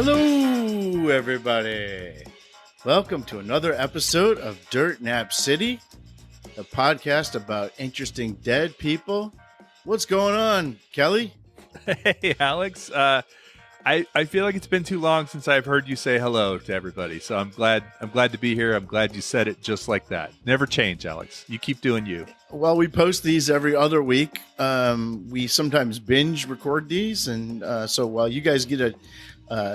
Hello, everybody. Welcome to another episode of Dirt Nap City, a podcast about interesting dead people. What's going on, Kelly? Hey, Alex. I feel like it's been too long since I've heard you say hello to everybody. So I'm glad to be here. I'm glad you said it just like that. Never change, Alex. You keep doing you. Well, we post these every other week. We sometimes binge record these, and so while you guys get a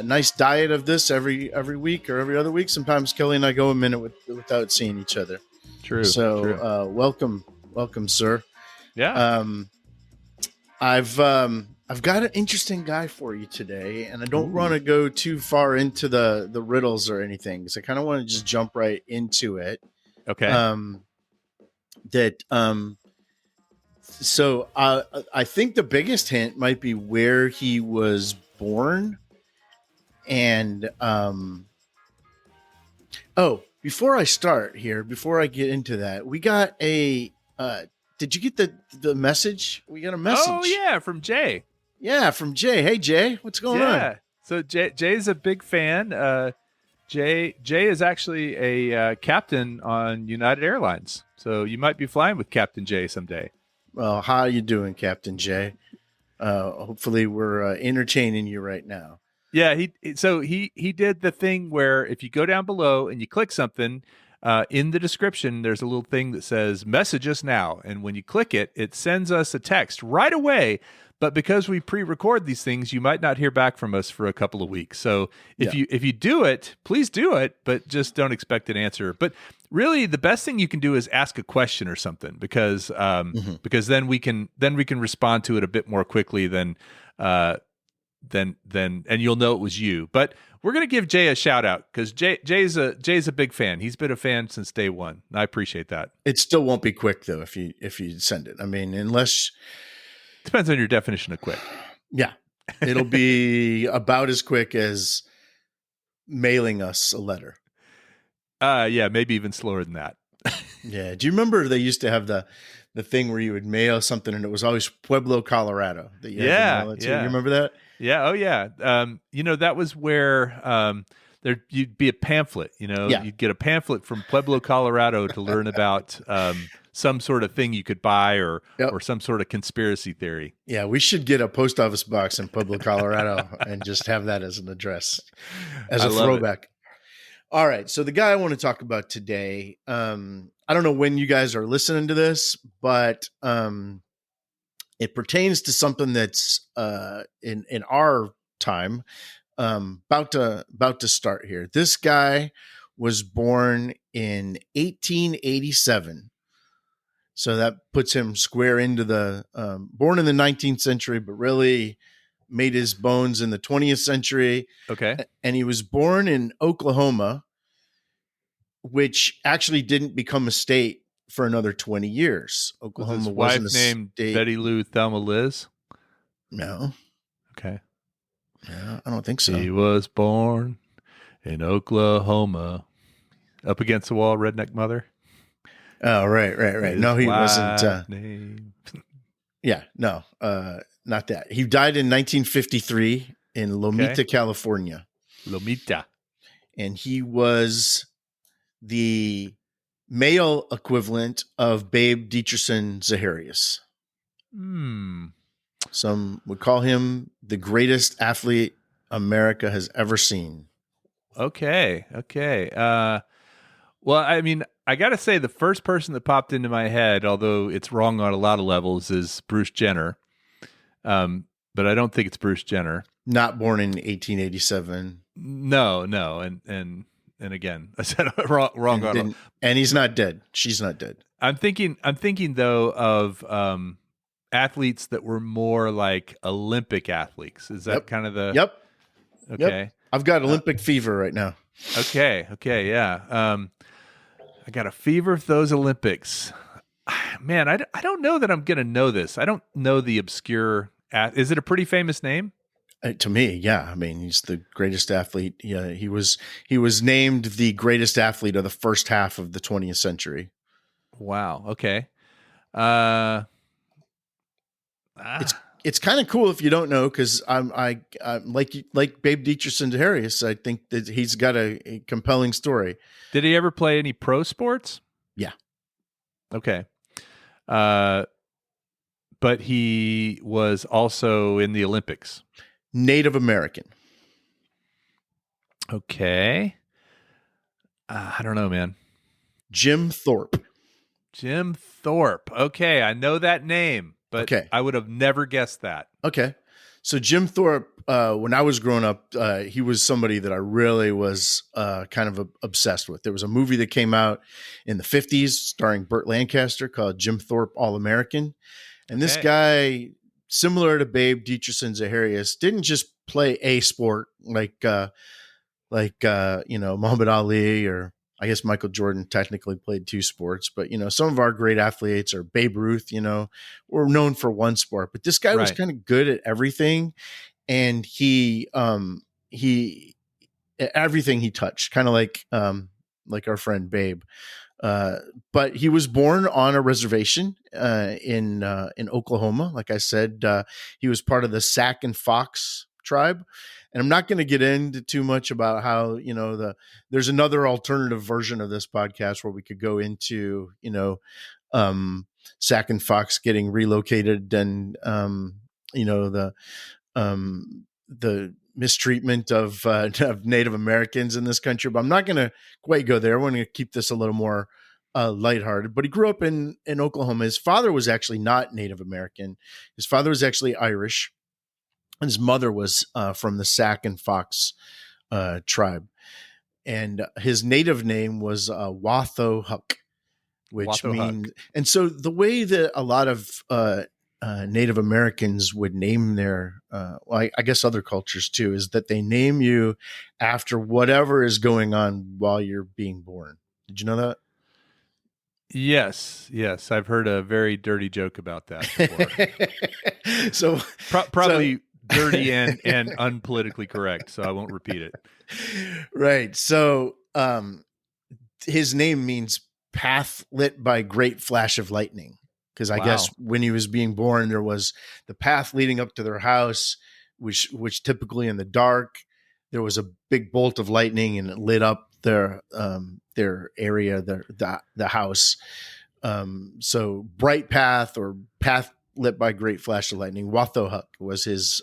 nice diet of this every week or every other week, sometimes Kelly and I go a minute without seeing each other. True. So true. welcome, sir. Yeah. I've got an interesting guy for you today, and I don't want to go too far into the riddles or anything, because I kind of want to just jump right into it. Okay. So I think the biggest hint might be where he was born, and before I start here, before I get into that, we got a. Did you get the message? We got a message. Oh yeah, from Jay. Yeah, from Jay. Hey Jay, what's going on? Yeah. So Jay's a big fan. Jay is actually a captain on United Airlines. So you might be flying with Captain Jay someday. Well, how are you doing, Captain Jay? Hopefully we're entertaining you right now. Yeah, he did the thing where if you go down below and you click something, in the description, there's a little thing that says message us now. And when you click it, it sends us a text right away. But because we pre-record these things, you might not hear back from us for a couple of weeks. So if you do it, please do it, but just don't expect an answer. But really, the best thing you can do is ask a question or something, because then we can respond to it a bit more quickly than and you'll know it was you. But we're going to give Jay a shout out, because Jay's a big fan. He's been a fan since day one. I appreciate that. It still won't be quick though if you send it. I mean, unless depends on your definition of quick. Yeah, it'll be about as quick as mailing us a letter. Yeah, maybe even slower than that. Yeah. Do you remember they used to have the thing where you would mail something and it was always Pueblo, Colorado that you had to mail it to? You remember that? Yeah. Oh yeah. That was where you'd be a pamphlet, you'd get a pamphlet from Pueblo, Colorado to learn about some sort of thing you could buy or some sort of conspiracy theory. Yeah, we should get a post office box in Pueblo, Colorado and just have that as an address, as a throwback. All right. So the guy I want to talk about today, I don't know when you guys are listening to this, but it pertains to something that's in our time, about to start here. This guy was born in 1887. So that puts him square into the born in the 19th century, but really made his bones in the 20th century. Okay. And he was born in Oklahoma, which actually didn't become a state for another 20 years. Oklahoma was his wasn't wife a named state. Betty Lou Thelma Liz? No. Okay. Yeah, I don't think so. He was born in Oklahoma. Up against the wall, redneck mother. Oh, right. No, he wasn't. Not that. He died in 1953 in Lomita, California. Lomita. And he was the male equivalent of Babe Dietrichson Zaharias. Some would call him the greatest athlete America has ever seen. Okay. Well, I mean, I got to say the first person that popped into my head, although it's wrong on a lot of levels, is Bruce Jenner. But I don't think it's Bruce Jenner. Not born in 1887. No. And again, I said wrong on. And he's not dead. She's not dead. I'm thinking though of athletes that were more like Olympic athletes. Is that kind of the? Yep. Okay. Yep. I've got Olympic fever right now. Okay. Yeah. I got a fever of those Olympics. Man, I don't know that I'm going to know this. I don't know the obscure. Is it a pretty famous name? To me, yeah. I mean, he's the greatest athlete. Yeah, he was named the greatest athlete of the first half of the 20th century. Wow. Okay. it's kind of cool if you don't know, because I'm like Babe Dietrichson Harris. I think that he's got a compelling story. Did he ever play any pro sports? Yeah. Okay. But he was also in the Olympics. Native American. Okay. I don't know, man. Jim Thorpe. Jim Thorpe. Okay, I know that name, but Okay. I would have never guessed that. Okay. So Jim Thorpe, when I was growing up, he was somebody that I really was kind of obsessed with. There was a movie that came out in the 50s starring Burt Lancaster called Jim Thorpe All-American. And this guy, similar to Babe Dietrichson Zaharias, didn't just play a sport like Muhammad Ali, or I guess Michael Jordan technically played two sports, but some of our great athletes, or Babe Ruth, were known for one sport, but this guy was kind of good at everything. And he everything he touched, kind of like our friend Babe. But he was born on a reservation in Oklahoma. Like I said, he was part of the Sac and Fox tribe. And I'm not going to get into too much about how, there's another alternative version of this podcast where we could go into, Sac and Fox getting relocated, and, the mistreatment of Native Americans in this country. But I'm not going to quite go there. We're going to keep this a little more lighthearted. But he grew up in Oklahoma. His father was actually not Native American. His father was actually Irish. And his mother was from the Sac and Fox tribe. And his native name was Watho Huck, which means, and so the way that a lot of Native Americans would name their, I guess other cultures too, is that they name you after whatever is going on while you're being born. Did you know that? Yes. I've heard a very dirty joke about that before. So probably dirty and unpolitically correct, so I won't repeat it. Right. So his name means path lit by great flash of lightning, because I guess when he was being born, there was the path leading up to their house, which typically in the dark, there was a big bolt of lightning and it lit up their area, the house. So bright path, or path lit by great flash of lightning. Watho Huck was his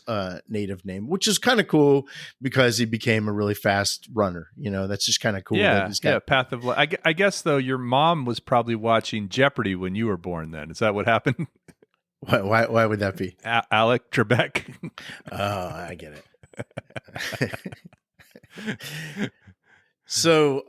native name, which is kind of cool because he became a really fast runner. That's just kind of cool. Yeah, path of light. I guess though, your mom was probably watching Jeopardy when you were born. Then is that what happened? Why would that be? Alec Trebek. Oh, I get it. So,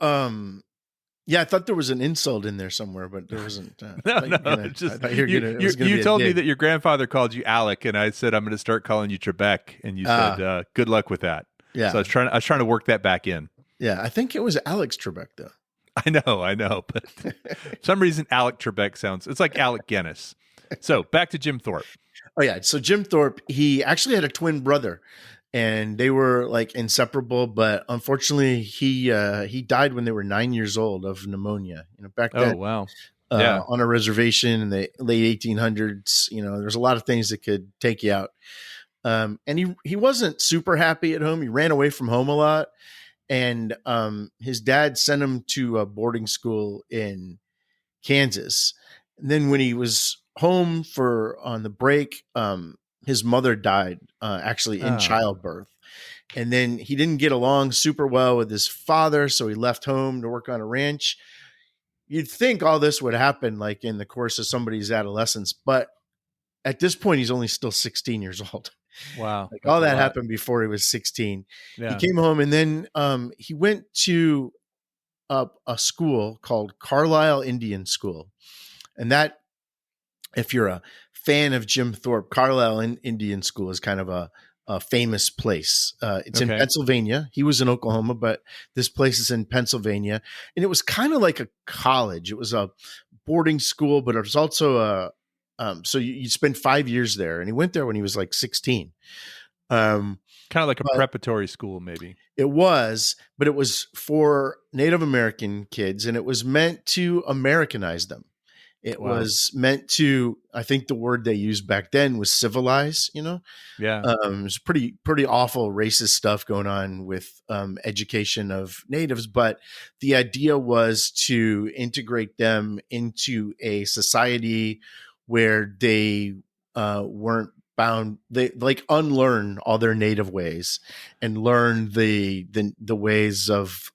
yeah, I thought there was an insult in there somewhere, but there wasn't. You told me that your grandfather called you Alec, and I said I'm going to start calling you Trebek, and you said good luck with that. Yeah, so I was trying to work that back in. Yeah, I think it was Alex Trebek though. I know, but for some reason Alec Trebek it's like Alec Guinness. So back to Jim Thorpe. Oh yeah, so Jim Thorpe, he actually had a twin brother. And they were like inseparable, but unfortunately, he died when they were 9 years old of pneumonia. Back then. Oh wow! On a reservation in the late 1800s. There's a lot of things that could take you out. And he wasn't super happy at home. He ran away from home a lot, and his dad sent him to a boarding school in Kansas. And then when he was home on the break, his mother died actually in childbirth. And then he didn't get along super well with his father, so he left home to work on a ranch. You'd think all this would happen like in the course of somebody's adolescence, but at this point, he's only still 16 years old. Wow. Like all that happened before he was 16. Yeah. He came home, and then he went to a school called Carlisle Indian School. And that, if you're a fan of Jim Thorpe, Carlisle Indian School is kind of a famous place. It's in Pennsylvania. He was in Oklahoma, but this place is in Pennsylvania. And it was kind of like a college. It was a boarding school, but it was also so you spend 5 years there. And he went there when he was like 16. Kind of like a preparatory school, maybe. It was, but it was for Native American kids, and it was meant to Americanize them. It Wow. was meant to, I think the word they used back then was civilize, Yeah. There's pretty awful racist stuff going on with education of natives, but the idea was to integrate them into a society where they weren't bound. They like unlearn all their native ways and learn the ways of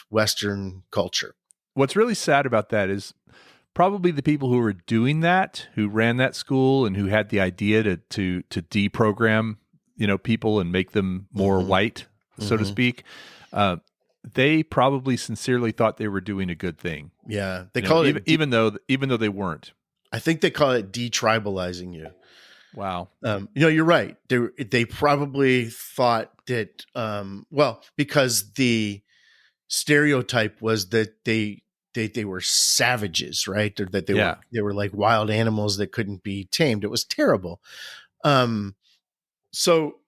Western culture. What's really sad about that is probably the people who were doing that, who ran that school and who had the idea to deprogram, people and make them more Mm-hmm. white, so to Mm-hmm. speak. They probably sincerely thought they were doing a good thing. Yeah, they call it even though they weren't. I think they call it detribalizing you. Wow. You're right. They probably thought that, because the stereotype was that they were savages, right? Or that they were like wild animals that couldn't be tamed. It was terrible. So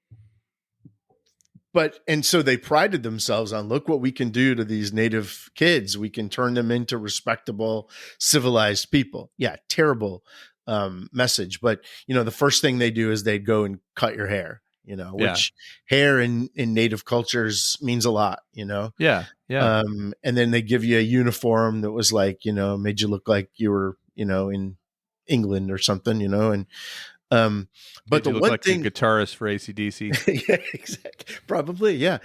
they prided themselves on, look what we can do to these native kids. We can turn them into respectable, civilized people. Yeah, terrible message. But the first thing they do is they'd go and cut your hair. Which hair in native cultures means a lot. Yeah. And then they give you a uniform that was like, made you look like you were, in England or something. But Did you look like a guitarist for AC/DC? Yeah, exactly. Probably, yeah.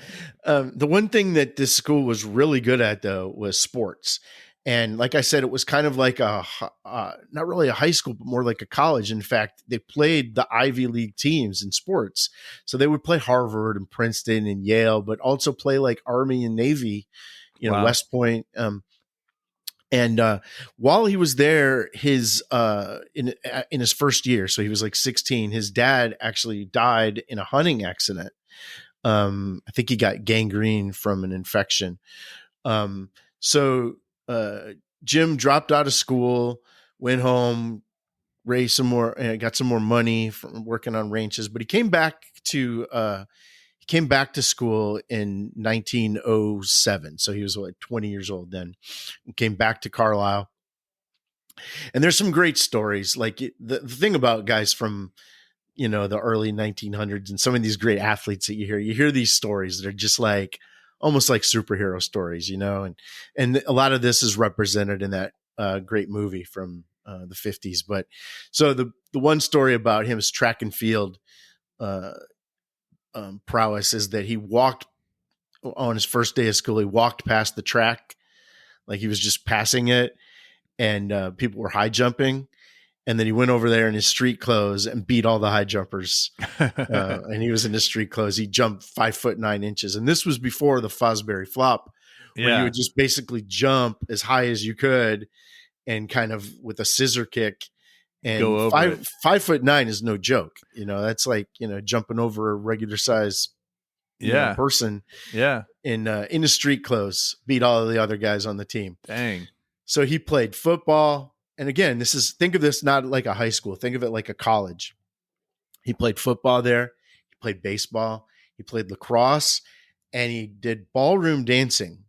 The one thing that this school was really good at, though, was sports. And like I said, it was kind of like not really a high school, but more like a college. In fact, they played the Ivy League teams in sports. So they would play Harvard and Princeton and Yale, but also play like Army and Navy, Wow. West Point. And while he was there, his in his first year, so he was like 16, his dad actually died in a hunting accident. I think he got gangrene from an infection. So Jim dropped out of school, went home, raised some more, got some more money from working on ranches, but he came back to school in 1907. So he was like 20 years old then. He came back to Carlisle. And there's some great stories. Like the thing about guys from, the early 1900s and some of these great athletes that you hear these stories that are just like almost like superhero stories, and a lot of this is represented in that great movie from the 50s. But so the one story about him is track and field prowess is that he walked on his first day of school. He walked past the track like he was just passing it, and people were high jumping. And then he went over there in his street clothes and beat all the high jumpers. And he was in his street clothes. He jumped 5'9". And this was before the Fosbury flop, where you would just basically jump as high as you could and kind of with a scissor kick. And go over 5'9" is no joke. That's like, jumping over a regular size person. Yeah. In his street clothes, beat all of the other guys on the team. Dang. So he played football. And again, think of this not like a high school. Think of it like a college. He played football there. He played baseball. He played lacrosse. And he did ballroom dancing.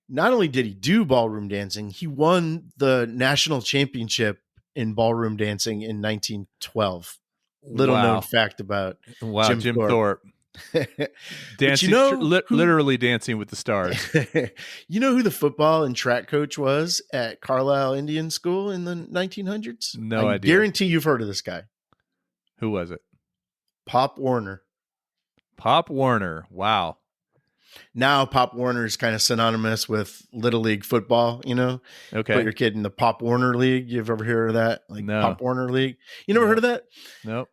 Not only did he do ballroom dancing, he won the national championship in ballroom dancing in 1912. Little known fact about Jim Thorpe. Dancing, literally dancing with the stars. You know who the football and track coach was at Carlisle Indian School in the 1900s? No idea. I guarantee you've heard of this guy. Who was it? Pop Warner. Pop Warner. Wow. Now Pop Warner is kind of synonymous with Little League football, Okay. Put your kid in the Pop Warner League. You've ever heard of that? Like no. Pop Warner League? You never heard of that? Nope.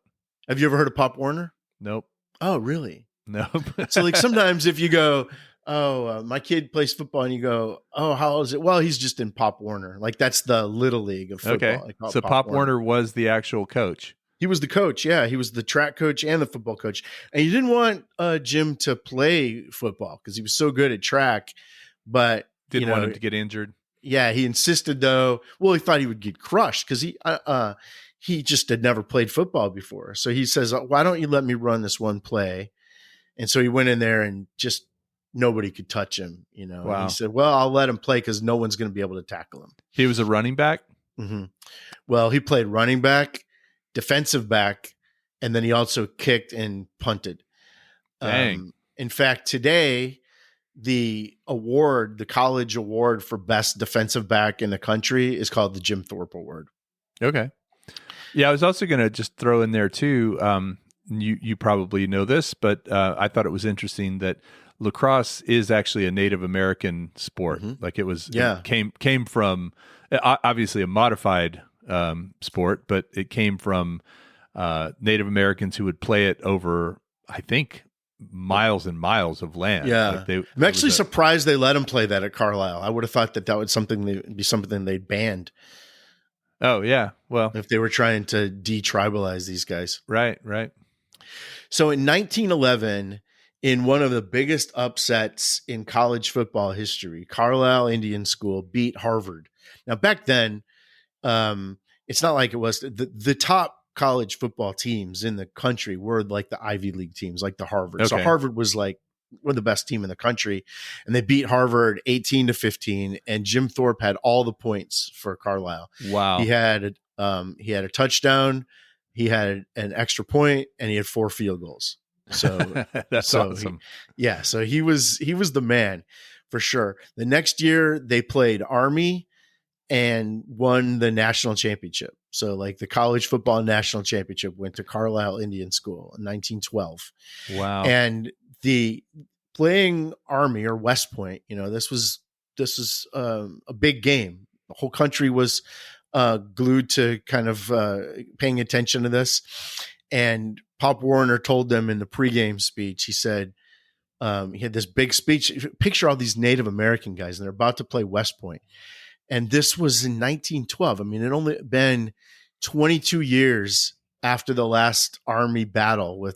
Have you ever heard of Pop Warner? Nope. Oh, really? Nope. So like sometimes if you go, my kid plays football, and you go, oh, how old is it? Well, he's just in Pop Warner. Like that's the Little League of football. Okay. So Pop Warner was the actual coach. He was the coach. Yeah. He was the track coach and the football coach. And he didn't want Jim to play football because he was so good at track, but didn't want him to get injured. Yeah. He insisted though. Well, he thought he would get crushed because he just had never played football before. So he says, why don't you let me run this one play? And so he went in there and just nobody could touch him, Wow. And he said, well, I'll let him play because no one's going to be able to tackle him. He was a running back? Mm-hmm. Well, he played running back, defensive back, and then he also kicked and punted. Dang. In fact, today, the college award for best defensive back in the country is called the Jim Thorpe Award. Okay. Yeah, I was also going to just throw in there too. You probably know this, but I thought it was interesting that lacrosse is actually a Native American sport. Mm-hmm. Like Yeah. it came from obviously a modified sport, but it came from Native Americans who would play it over, I think, miles and miles of land. Yeah. Like I'm actually surprised they let him play that at Carlisle. I would have thought that would be something they'd banned. Oh yeah, well, if they were trying to detribalize these guys. Right. So in 1911, in one of the biggest upsets in college football history, Carlisle Indian School beat Harvard. Now back then, it's not like it was the top college football teams in the country were like the Ivy League teams, like the Harvard. Okay. So Harvard was like one of the best team in the country, and they beat Harvard 18-15. And Jim Thorpe had all the points for Carlisle. Wow. He had a touchdown, he had an extra point, and he had 4 field goals. So that's awesome. So he was the man for sure. The next year they played Army and won the national championship. So like the college football national championship went to Carlisle Indian School in 1912. Wow. And the playing Army or West Point, this was a big game. The whole country was glued to kind of paying attention to this. And Pop Warner told them in the pregame speech, he said, he had this big speech. Picture all these Native American guys, and they're about to play West Point. And this was in 1912. I mean, it only been 22 years after the last Army battle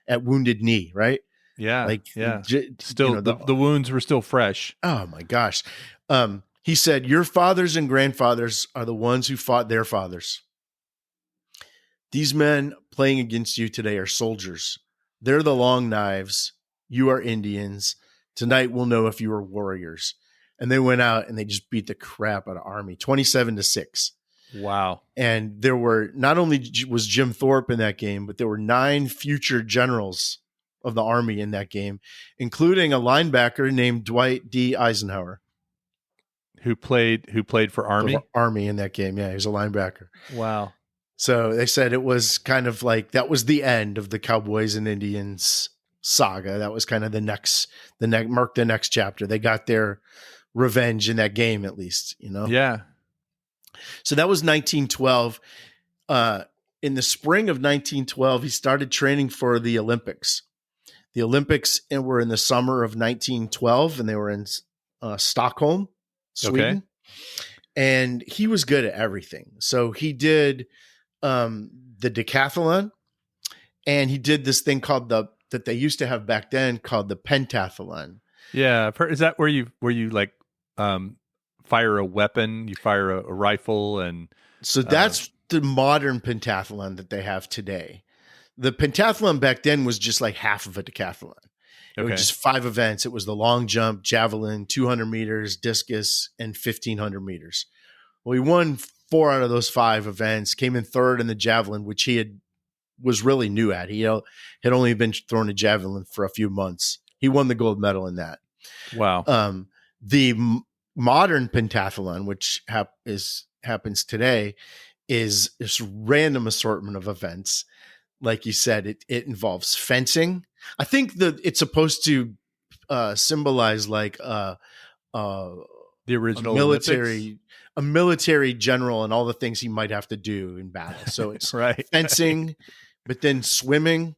at Wounded Knee, right? Yeah. Still, the wounds were still fresh. Oh my gosh. He said, your fathers and grandfathers are the ones who fought their fathers. These men playing against you today are soldiers. They're the long knives. You are Indians. Tonight we'll know if you are warriors. And they went out and they just beat the crap out of Army, 27-6. Wow. And there were, not only was Jim Thorpe in that game, but there were 9 future generals of the Army in that game, including a linebacker named Dwight D. Eisenhower. Who played for Army? Army in that game. Yeah, he was a linebacker. Wow. So they said it was kind of like, that was the end of the Cowboys and Indians saga. That was kind of marked the next chapter. They got their revenge in that game, at least, Yeah. So that was 1912. In the spring of 1912, he started training for the Olympics. The Olympics were in the summer of 1912, and they were in Stockholm, Sweden. Okay. And he was good at everything. So he did the decathlon, and he did this thing called that they used to have back then called the pentathlon. Yeah, is that where you like fire a weapon? You fire a rifle, and so that's the modern pentathlon that they have today. The pentathlon back then was just like half of a decathlon. It was just 5 events. It was the long jump, javelin, 200 meters, discus, and 1,500 meters. Well, he won 4 out of those 5 events, came in 3rd in the javelin, which he was really new at. He had only been throwing a javelin for a few months. He won the gold medal in that. Wow. The modern pentathlon, which happens today, is this random assortment of events. Like you said, it involves fencing. I think that it's supposed to symbolize like the original a military general and all the things he might have to do in battle. So it's right. fencing, but then swimming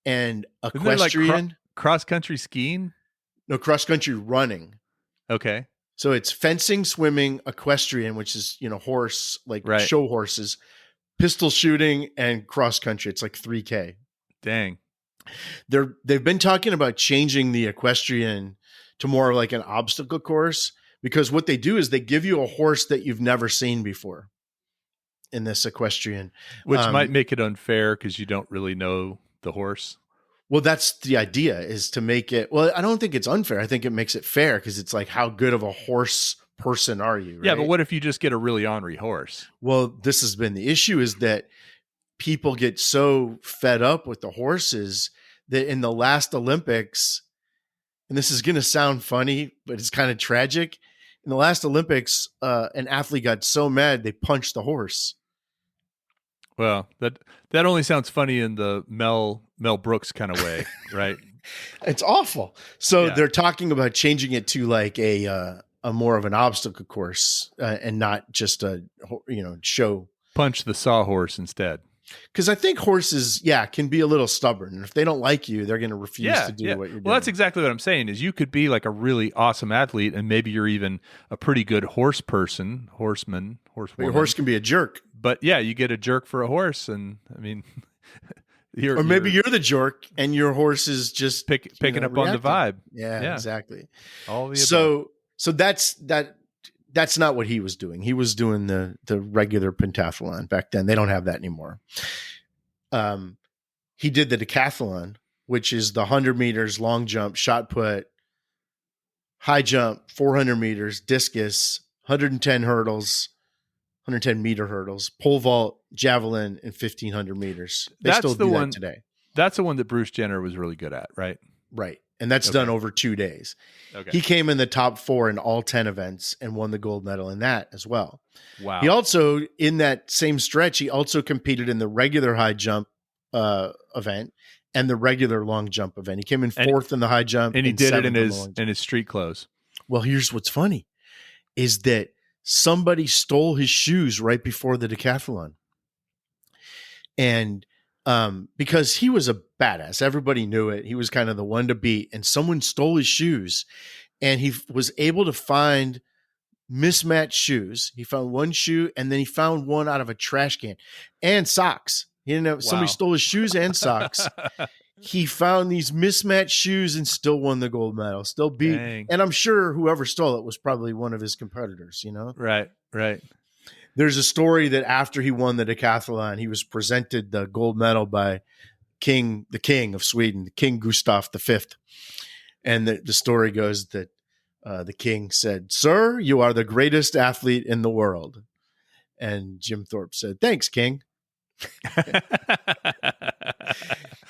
and equestrian. Like cross country skiing? No, cross country running. Okay. So it's fencing, swimming, equestrian, which is, horse, like show horses, pistol shooting, and cross country. It's like 3K. Dang. They've been talking about changing the equestrian to more like an obstacle course, because what they do is they give you a horse that you've never seen before in this equestrian. Which might make it unfair because you don't really know the horse. Well, that's the idea, is to make it, well, I don't think it's unfair. I think it makes it fair because it's like, how good of a horse person are you? Right? Yeah, but what if you just get a really ornery horse? Well, this has been the issue, is that people get so fed up with the horses that in the last Olympics, and this is going to sound funny, but it's kind of tragic. In the last Olympics, an athlete got so mad they punched the horse. Well, that only sounds funny in the Mel Brooks kind of way, right? It's awful. So they're talking about changing it to like a more of an obstacle course and not just a show. Punch the sawhorse instead. Because I think horses, can be a little stubborn. And if they don't like you, they're going to refuse to do what you're doing. Well, that's exactly what I'm saying, is you could be like a really awesome athlete, and maybe you're even a pretty good horsewoman. Your horse can be a jerk. But yeah, you get a jerk for a horse, and I mean... Or maybe you're the jerk and your horse is just picking up on the vibe. Yeah, exactly. All the so that's not what he was doing. He was doing the regular pentathlon back then. They don't have that anymore. He did the decathlon, which is the 100 meters, long jump, shot put, high jump, 400 meters, discus, 110 hurdles, 110 meter hurdles, pole vault, javelin, and 1500 meters. They still do that today. That's the one that Bruce Jenner was really good at, right? Right. And that's done over 2 days. Okay. He came in the top 4 in all 10 events and won the gold medal in that as well. Wow. He also, in that same stretch, he also competed in the regular high jump event and the regular long jump event. He came in 4th in the high jump. And he did it in his street clothes. Well, here's what's funny is that somebody stole his shoes right before the decathlon. And because he was a badass, everybody knew it. He was kind of the one to beat, and someone stole his shoes, and he was able to find mismatched shoes. He found one shoe, and then he found one out of a trash can, and socks. He didn't have somebody stole his shoes and socks. He found these mismatched shoes and still won the gold medal, still beat. Dang. And I'm sure whoever stole it was probably one of his competitors, Right. There's a story that after he won the decathlon, he was presented the gold medal by the king of Sweden, King Gustav V. And the story goes that the king said, "Sir, you are the greatest athlete in the world." And Jim Thorpe said, "Thanks, King."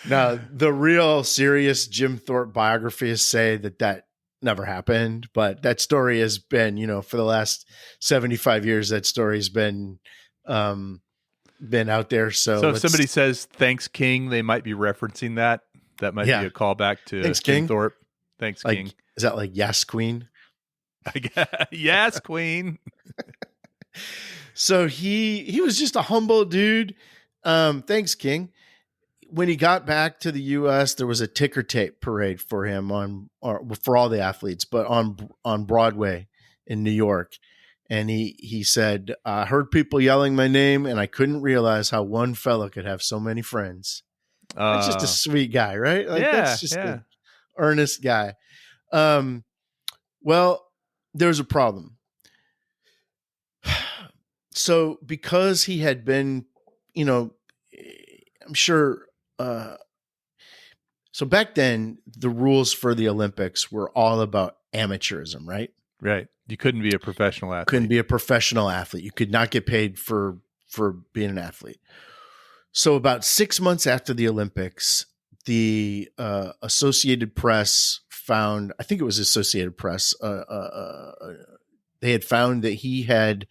Now, the real serious Jim Thorpe biographies say that never happened, but that story has been, for the last 75 years, that story's been out there. So if somebody says "Thanks, King," they might be referencing that. That might be a callback to Thanks, Jim King. Thorpe. Thanks, like, King. Is that like "Yes, Queen"? Yes, Queen. So he was just a humble dude. Thanks, King. When he got back to the U.S., there was a ticker tape parade for him for all the athletes, but on Broadway in New York. And he said, "I heard people yelling my name, and I couldn't realize how one fella could have so many friends." That's just a sweet guy, right? That's just an earnest guy. Well, there's a problem. So because he had been, I'm sure. So back then, the rules for the Olympics were all about amateurism, right? Right. You couldn't be a professional athlete. Couldn't be a professional athlete. You could not get paid for being an athlete. So about 6 months after the Olympics, the Associated Press found, I think it was Associated Press, they had found that he had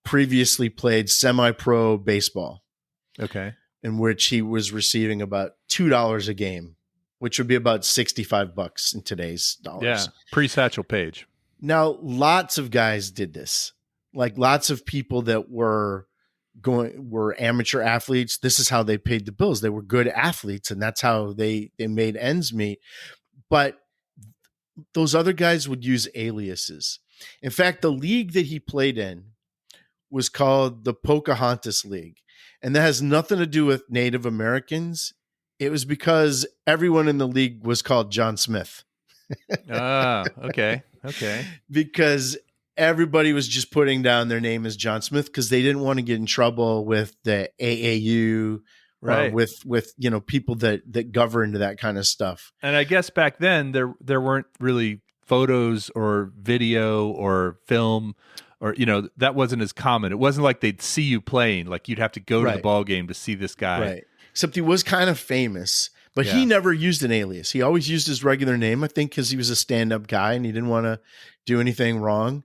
previously played semi-pro baseball. Okay. In which he was receiving about $2 a game, which would be about $65 in today's dollars. Yeah, pre-Satchel Paige. Now, lots of guys did this. Like lots of people that were amateur athletes. This is how they paid the bills. They were good athletes, and that's how they made ends meet. But those other guys would use aliases. In fact, the league that he played in was called the Pocahontas League. And that has nothing to do with Native Americans. It was because everyone in the league was called John Smith. Okay. Because everybody was just putting down their name as John Smith because they didn't want to get in trouble with the AAU, right? With people that governed that kind of stuff. And I guess back then there weren't really photos or video or film, or that wasn't as common. It wasn't like they'd see you playing. Like you'd have to go to the Right. ball game to see this guy. Right. Except he was kind of famous, but he Yeah. never used an alias. He always used his regular name, I think, because he was a stand-up guy and he didn't want to do anything wrong.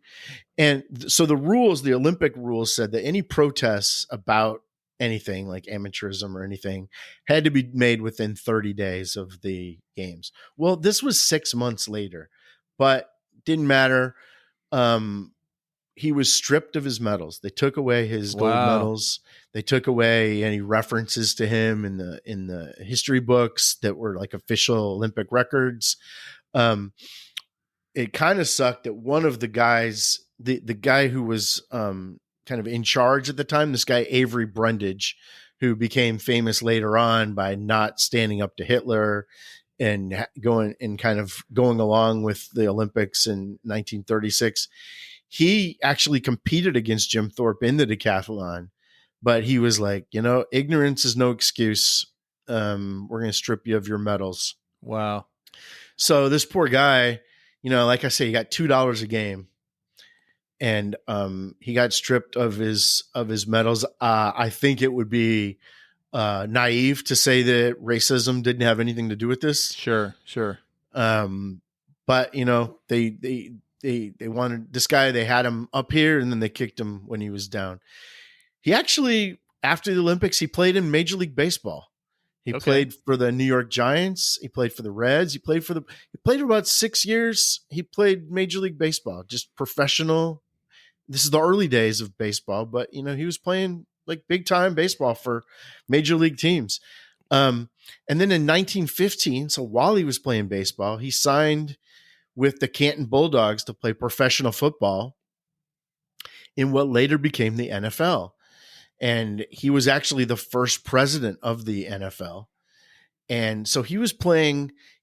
And so the Olympic rules said that any protests about anything like amateurism or anything had to be made within 30 days of the games. Well, this was 6 months later, but didn't matter. He was stripped of his medals. They took away his gold medals. They took away any references to him in the history books that were like official Olympic records. It kind of sucked that one of the guys, the guy who was kind of in charge at the time, this guy Avery Brundage, who became famous later on by not standing up to Hitler and going along with the Olympics in 1936. He actually competed against Jim Thorpe in the decathlon, but he was like, ignorance is no excuse. We're going to strip you of your medals. Wow. So this poor guy, like I say, he got $2 a game, and he got stripped of his medals. I think it would be naive to say that racism didn't have anything to do with this. Sure. But they wanted this guy. They had him up here, and then they kicked him when he was down. He actually, after the Olympics, he played in Major League Baseball. He played for the New York Giants. He played for the Reds. He played for about 6 years. He played Major League Baseball, just professional. This is the early days of baseball, but he was playing like big time baseball for major league teams. And then in 1915, so while he was playing baseball, he signed with the Canton Bulldogs to play professional football in what later became the NFL. And he was actually the first president of the NFL. And so he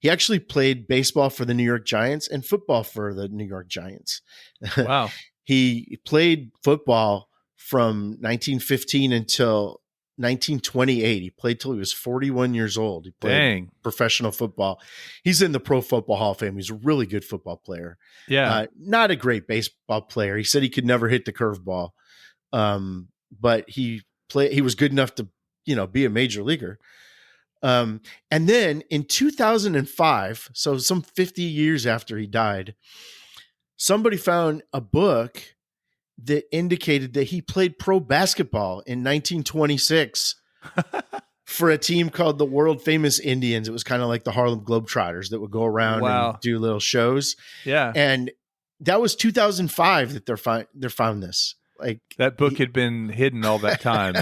actually played baseball for the New York Giants and football for the New York Giants. Wow. He played football from 1915 until 1928. He played till he was 41 years old. He played professional football. He's in the Pro Football Hall of Fame. He's a really good football player. Yeah. Not a great baseball player. He said he could never hit the curveball. But he was good enough to, be a major leaguer. And then in 2005, so some 50 years after he died, somebody found a book that indicated that he played pro basketball in 1926 for a team called the World Famous Indians. It was kind of like the Harlem Globetrotters that would go around and do little shows. Yeah. And that was 2005 that they found this. Like that book had been hidden all that time.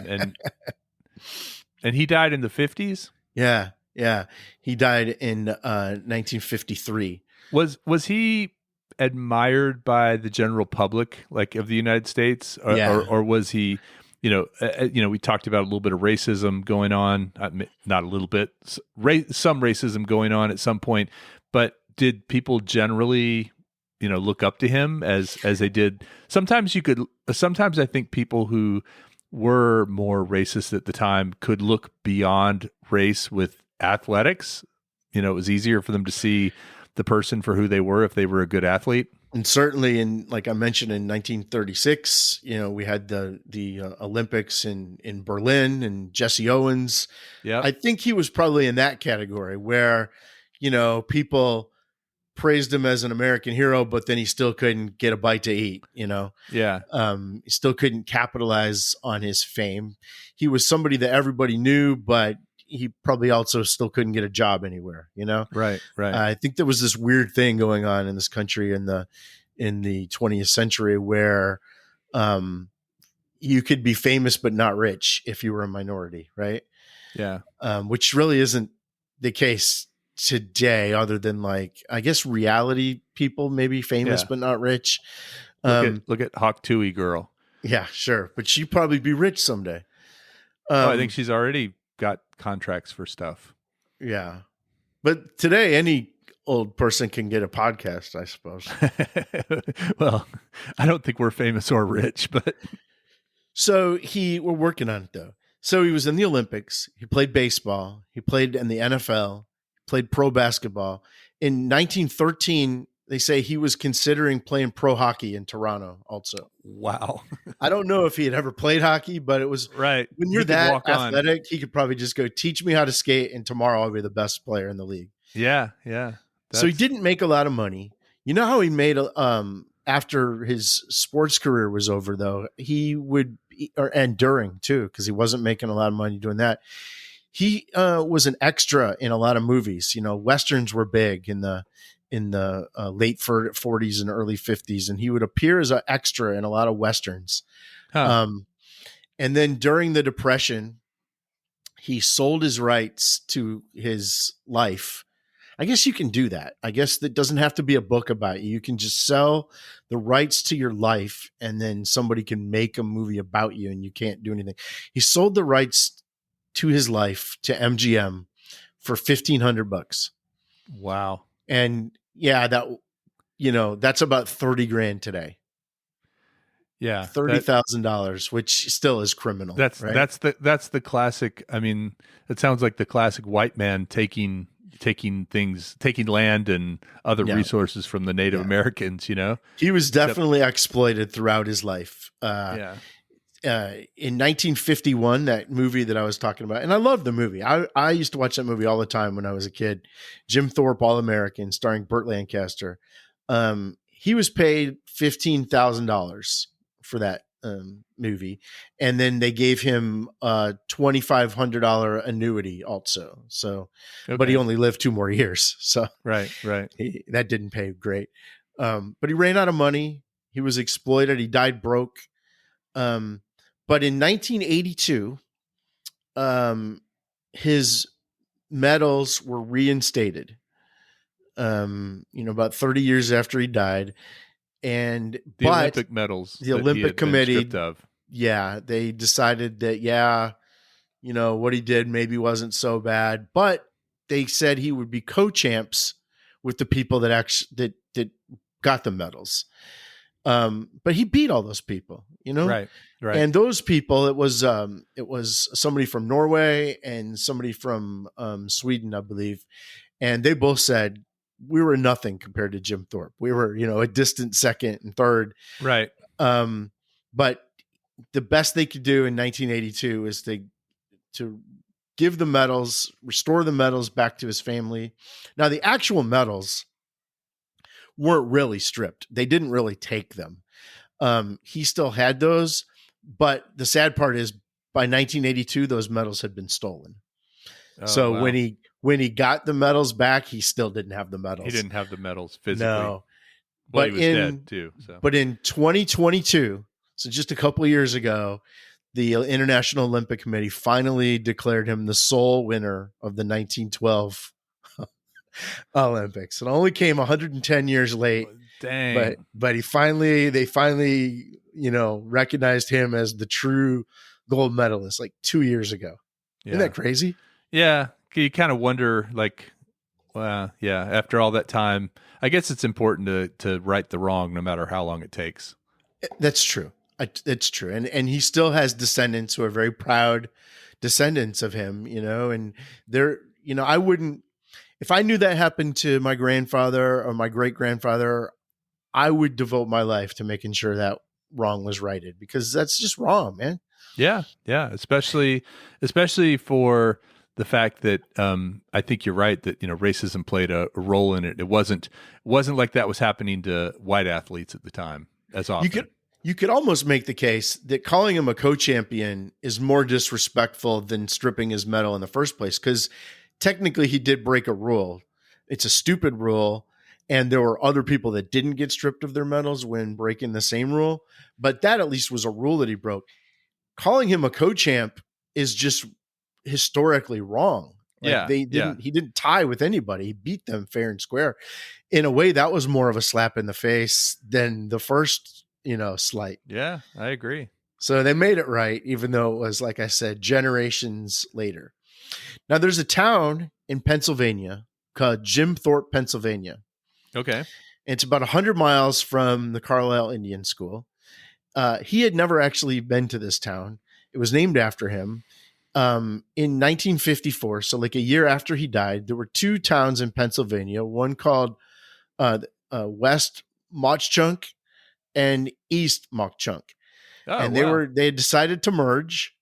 And he died in the 50s? Yeah. Yeah. He died in 1953. Was he admired by the general public, like of the United States, or was he, we talked about a little bit of racism going on, not a little bit, some racism going on at some point, but did people generally, look up to him as they did? Sometimes I think people who were more racist at the time could look beyond race with athletics. It was easier for them to see the person for who they were if they were a good athlete. And certainly like I mentioned, in 1936, we had the Olympics in Berlin and Jesse Owens. Yeah. I think he was probably in that category where, people praised him as an American hero, but then he still couldn't get a bite to eat, Yeah. He still couldn't capitalize on his fame. He was somebody that everybody knew, but he probably also still couldn't get a job anywhere, Right. I think there was this weird thing going on in this country in the 20th century where you could be famous but not rich if you were a minority, right? Yeah. Which really isn't the case today, other than like, I guess reality people may be famous but not rich. Look at Hawk Tui girl. Yeah, sure. But she'd probably be rich someday. I think she's already got contracts for stuff. Yeah. But today, any old person can get a podcast, I suppose. Well, I don't think we're famous or rich, but. So we're working on it though. So he was in the Olympics. He played baseball. He played in the NFL, played pro basketball. In 1913, They say he was considering playing pro hockey in Toronto also. Wow. I don't know if he had ever played hockey, but it was Right. when He you're could that walk on. athletic, he could probably just go teach me how to skate, and tomorrow I'll be the best player in the league. Yeah. Yeah. So he didn't make a lot of money. You know how he made after his sports career was over, though, he would, and during too, because he wasn't making a lot of money doing that. He was an extra in a lot of movies. You know, westerns were big in the late 40s and early 50s, and he would appear as an extra in a lot of westerns. Huh. And then during the Depression, he sold his rights to his life. I guess you can do that. I guess that doesn't have to be a book about you. You can just sell the rights to your life, and then somebody can make a movie about you and you can't do anything. He sold the rights to his life to MGM for $1,500. Wow. And yeah, that's about 30 grand today. Yeah. $30,000, which still is criminal. That's the classic. I mean, it sounds like the classic white man taking land and other resources from the Native Americans, you know? He was definitely exploited throughout his life. In 1951, that movie that I was talking about, and I love the movie. I used to watch that movie all the time when I was a kid. Jim Thorpe, All American, starring Burt Lancaster. He was paid $15,000 for that movie, and then they gave him a $2,500 annuity also. So, but he only lived 2 more years. So right, that didn't pay great. But he ran out of money. He was exploited. He died broke. But in 1982, his medals were reinstated. About 30 years after he died, and the Olympic medals, the Olympic Committee, of. They decided that what he did maybe wasn't so bad, but they said he would be co-champs with the people that got the medals. But he beat all those people, Right. And those people, it was somebody from Norway and somebody from Sweden, I believe, and they both said we were nothing compared to Jim Thorpe. We were, a distant second and third, right? But the best they could do in 1982 is to give the medals, restore the medals back to his family. Now, the actual medals weren't really stripped. They didn't really take them. He still had those, but the sad part is by 1982, those medals had been stolen. Wow. when he got the medals back, he still didn't have the medals. He didn't have the medals physically. No. Well, he was dead too. So. But in 2022, so just a couple of years ago, the International Olympic Committee finally declared him the sole winner of the 1912 Olympics. It only came 110 years late. Dang. But they finally, recognized him as the true gold medalist like 2 years ago. Yeah. Isn't that crazy? Yeah. You kind of wonder, after all that time, I guess it's important to right the wrong no matter how long it takes. That's true. It's true. And he still has descendants who are very proud descendants of him, and they're, I wouldn't, if I knew that happened to my grandfather or my great grandfather, I would devote my life to making sure that wrong was righted, because that's just wrong, man. Yeah. Yeah. Especially for the fact that I think you're right that racism played a role in it. It wasn't like that was happening to white athletes at the time as often. You could almost make the case that calling him a co-champion is more disrespectful than stripping his medal in the first place, because technically he did break a rule. It's a stupid rule, and there were other people that didn't get stripped of their medals when breaking the same rule, but that at least was a rule that he broke. Calling him a co-champ is just historically wrong. He didn't tie with anybody. He beat them fair and square. In a way, that was more of a slap in the face than the first, slight. Yeah, I agree. So they made it right, even though it was, like I said, generations later. Now there's a town in Pennsylvania called Jim Thorpe, Pennsylvania. Okay. It's about 100 miles from the Carlisle Indian School. He had never actually been to this town. It was named after him. In 1954, so like a year after he died, there were 2 towns in Pennsylvania, one called West Mach Chunk and East Mach Chunk. Oh, And wow. they had decided to merge,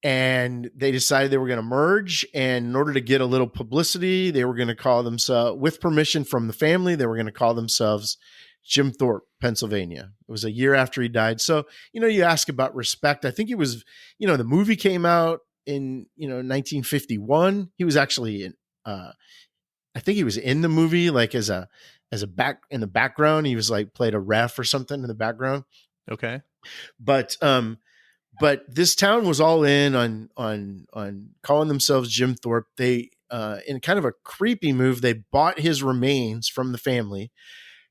and they decided they were going to merge. And in order to get a little publicity, they were going to call themselves, with permission from the family, they were going to call themselves Jim Thorpe, Pennsylvania. It was a year after he died. So, you ask about respect. I think it was, the movie came out in, 1951. He was actually in, I think he was in the movie, like as a back in the background. He was like played a ref or something in the background. Okay. But this town was all in on calling themselves Jim Thorpe. They, in kind of a creepy move, they bought his remains from the family,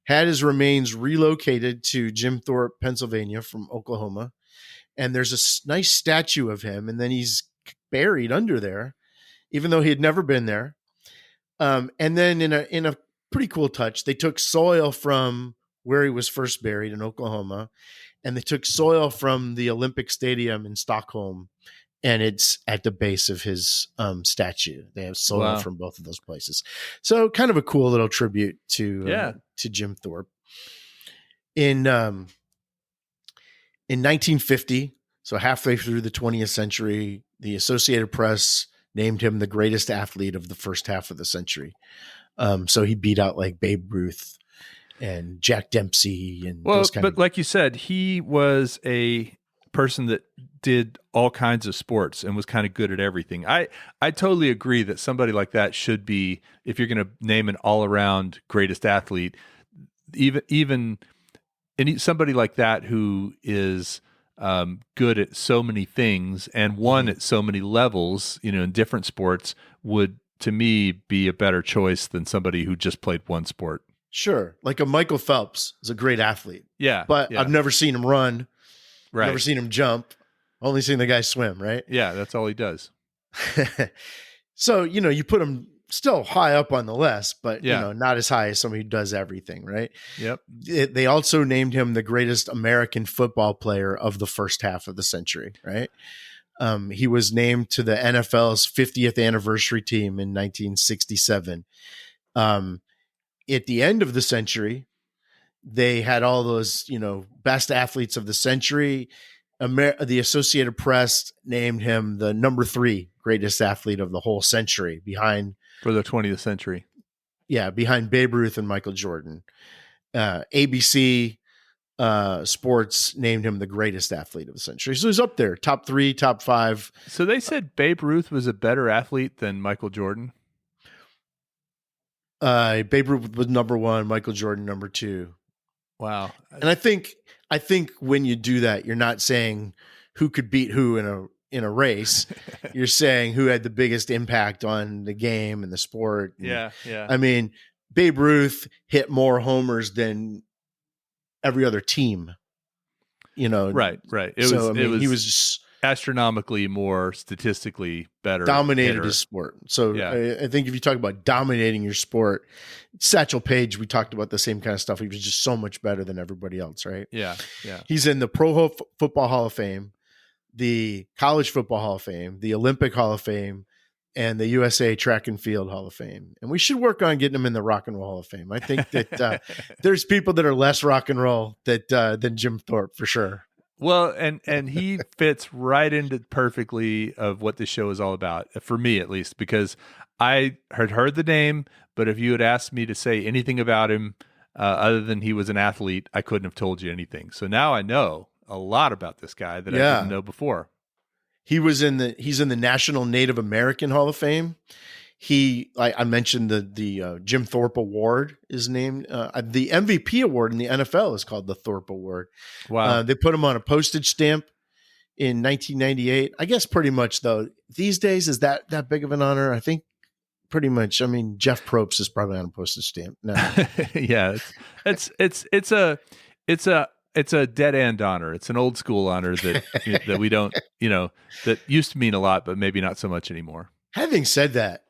had his remains relocated to Jim Thorpe, Pennsylvania from Oklahoma. And there's a nice statue of him. And then he's buried under there, even though he had never been there. And then in a pretty cool touch, they took soil from where he was first buried in Oklahoma, and they took soil from the Olympic Stadium in Stockholm, and it's at the base of his statue. They have soil from both of those places. So kind of a cool little tribute to Jim Thorpe. In 1950, so halfway through the 20th century, the Associated Press named him the greatest athlete of the first half of the century. So he beat out like Babe Ruth and Jack Dempsey and those kind of. Like you said, he was a person that did all kinds of sports and was kind of good at everything. I totally agree that somebody like that should be, if you're going to name an all-around greatest athlete, even somebody like that who is good at so many things and won at so many levels, in different sports, would to me be a better choice than somebody who just played one sport. Sure. Like a Michael Phelps is a great athlete. Yeah. But I've never seen him run. Right. Never seen him jump. Only seen the guy swim, right? Yeah, that's all he does. So, you put him still high up on the list, but not as high as somebody who does everything, right? Yep. They also named him the greatest American football player of the first half of the century, right? He was named to the NFL's 50th anniversary team in 1967. At the end of the century, they had all those, best athletes of the century. The Associated Press named him the number 3 greatest athlete of the whole century, for the 20th century. Yeah, behind Babe Ruth and Michael Jordan. ABC Sports named him the greatest athlete of the century. So he's up there, top 3, top 5. So they said Babe Ruth was a better athlete than Michael Jordan? Babe Ruth was number 1, Michael Jordan number 2. Wow. And I think when you do that, you're not saying who could beat who in a race. You're saying who had the biggest impact on the game and the sport. Yeah. I mean, Babe Ruth hit more homers than every other team. Right. He was just astronomically more statistically better. Dominated his sport. So I think if you talk about dominating your sport, Satchel Paige, we talked about the same kind of stuff. He was just so much better than everybody else, right? Yeah. He's in the Pro Football Hall of Fame, the College Football Hall of Fame, the Olympic Hall of Fame, and the USA Track and Field Hall of Fame. And we should work on getting him in the Rock and Roll Hall of Fame. I think that there's people that are less rock and roll than Jim Thorpe for sure. Well, and he fits right into perfectly of what this show is all about, for me at least, because I had heard the name, but if you had asked me to say anything about him other than he was an athlete, I couldn't have told you anything. So now I know a lot about this guy that I didn't know before. He's in the National Native American Hall of Fame. I mentioned the Jim Thorpe Award is named. The MVP award in the NFL is called the Thorpe Award. Wow. They put him on a postage stamp in 1998. I guess pretty much though these days, is that big of an honor? I think pretty much. I mean, Jeff Probst is probably on a postage stamp now. Yeah, it's a dead end honor. It's an old school honor that we don't, that used to mean a lot, but maybe not so much anymore. Having said that,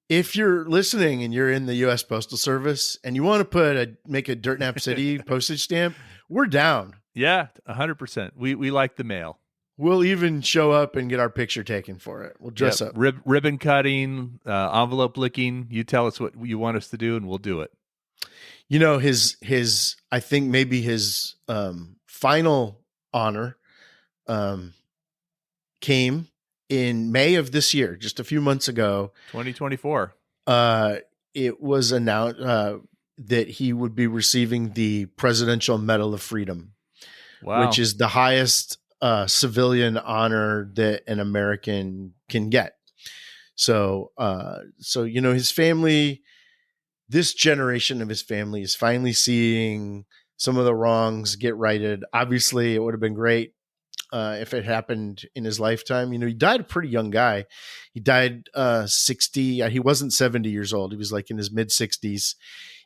if you're listening and you're in the U.S. Postal Service and you want to make a Dirt Nap City postage stamp, we're down. Yeah, 100%. We like the mail. We'll even show up and get our picture taken for it. We'll dress up. Ribbon cutting, envelope licking. You tell us what you want us to do and we'll do it. his I think maybe his final honor came in May of this year, just a few months ago. 2024. It was announced that he would be receiving the Presidential Medal of Freedom, which is the highest civilian honor that an American can get. So his family, this generation of his family, is finally seeing some of the wrongs get righted. Obviously, it would have been great if it happened in his lifetime. He died a pretty young guy. He died 60. He wasn't 70 years old. He was like in his mid 60s.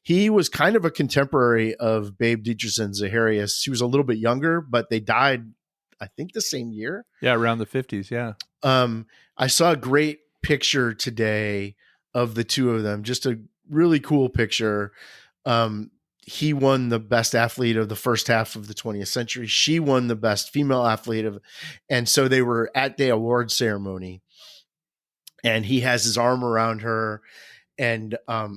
He was kind of a contemporary of Babe Dietrich and Zaharias. He was a little bit younger, but they died, I think, the same year. Yeah, around the 50s. Yeah. I saw a great picture today of the two of them. Just a really cool picture. He won the best athlete of the first half of the 20th century. She won the best female athlete and so they were at the award ceremony, and he has his arm around her, and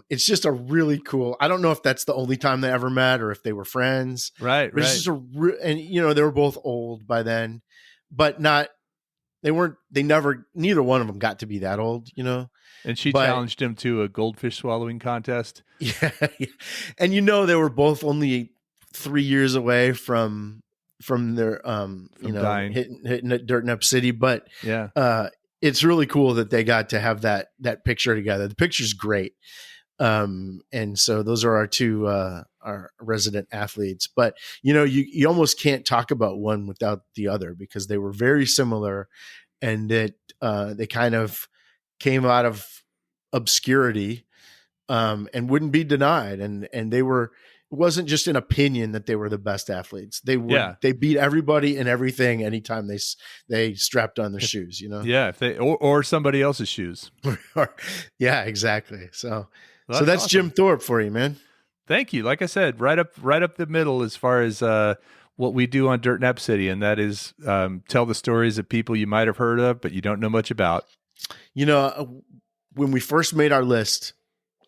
it's just a really cool. I don't know if that's the only time they ever met or if they were friends. Right. But it's just and they were both old by then, but neither one of them got to be that old, And she challenged him to a goldfish swallowing contest. Yeah. And they were both only 3 years away from their dying. hitting a dirt nap city. But yeah, it's really cool that they got to have that picture together. The picture's great. And so those are our two our resident athletes. But you almost can't talk about one without the other, because they were very similar, and that they kind of came out of obscurity and wouldn't be denied. And they were, it wasn't just an opinion that they were the best athletes. They beat everybody and everything anytime they strapped on their shoes, Yeah, if they or somebody else's shoes. Yeah, exactly. So that's awesome. Jim Thorpe for you, man. Thank you. Like I said, right up the middle as far as what we do on Dirt Nap City, and that is tell the stories of people you might have heard of, but you don't know much about. When we first made our list,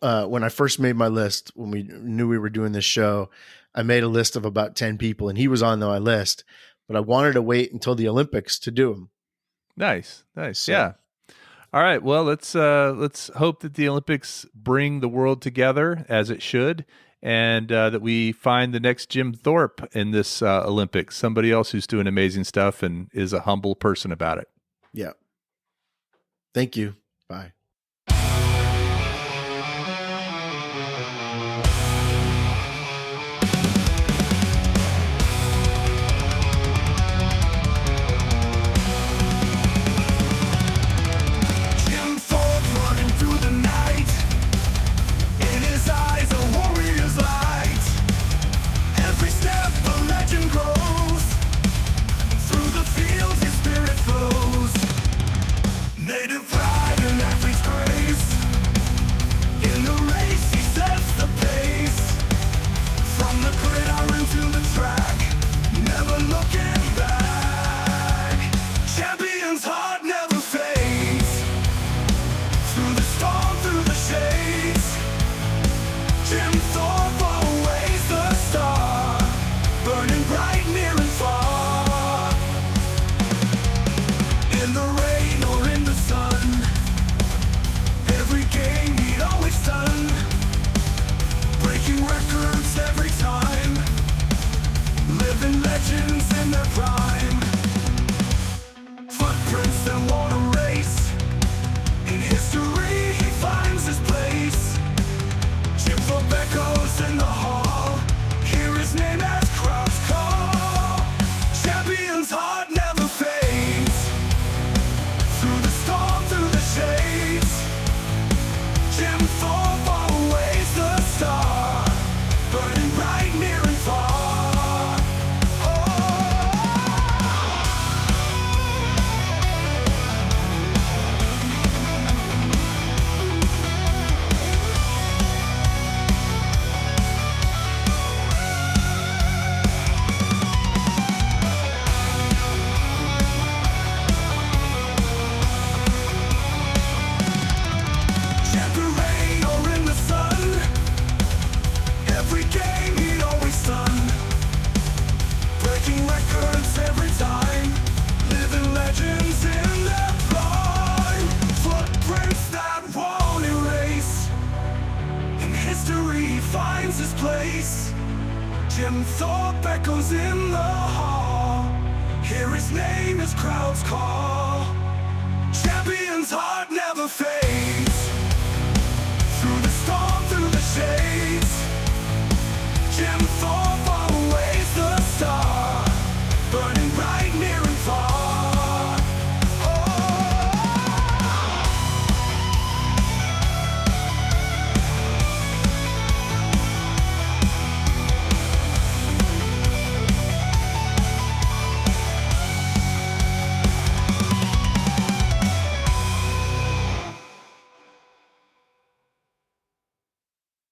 when I first made my list, when we knew we were doing this show, I made a list of about 10 people, and he was on my list, but I wanted to wait until the Olympics to do him. Nice. So. Yeah. All right. Well, let's hope that the Olympics bring the world together as it should, and that we find the next Jim Thorpe in this Olympics, somebody else who's doing amazing stuff and is a humble person about it. Yeah. Thank you. Bye. echoes in the hall. Hear his name as crowds call. Champion's heart never fades.